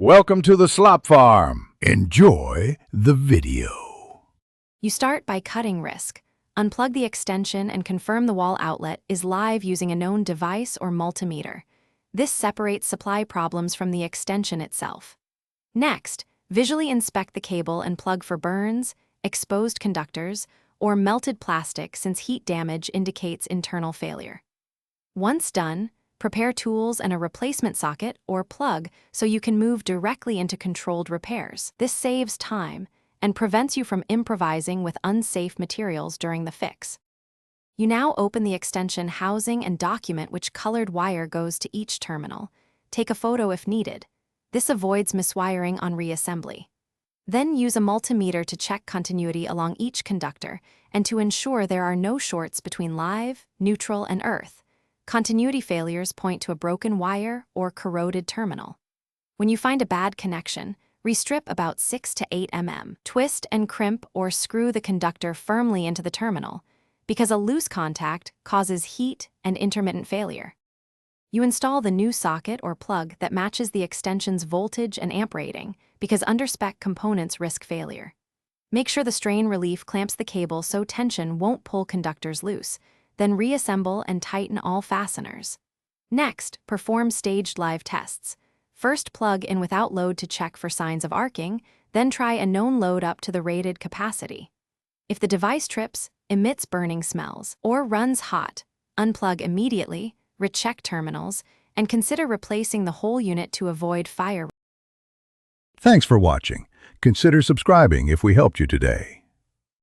Welcome to the slop farm. Enjoy the video. You start by cutting risk. Unplug the extension and confirm the wall outlet is live using a known device or multimeter. This separates supply problems from the extension itself. Next, visually inspect the cable and plug for burns, exposed conductors, or melted plastic since heat damage indicates internal failure. Once done, prepare tools and a replacement socket or plug so you can move directly into controlled repairs. This saves time and prevents you from improvising with unsafe materials during the fix. You now open the extension housing and document which colored wire goes to each terminal. Take a photo if needed. This avoids miswiring on reassembly. Then use a multimeter to check continuity along each conductor and to ensure there are no shorts between live, neutral, and earth. Continuity failures point to a broken wire or corroded terminal. When you find a bad connection, restrip about 6 to 8 mm. Twist and crimp or screw the conductor firmly into the terminal, because a loose contact causes heat and intermittent failure. You install the new socket or plug that matches the extension's voltage and amp rating, because under-spec components risk failure. Make sure the strain relief clamps the cable so tension won't pull conductors loose. Then reassemble and tighten all fasteners. Next, perform staged live tests. First plug in without load to check for signs of arcing, then try a known load up to the rated capacity. If the device trips, emits burning smells, or runs hot, unplug immediately, recheck terminals, and consider replacing the whole unit to avoid fire. Thanks for watching. Consider subscribing if we helped you today.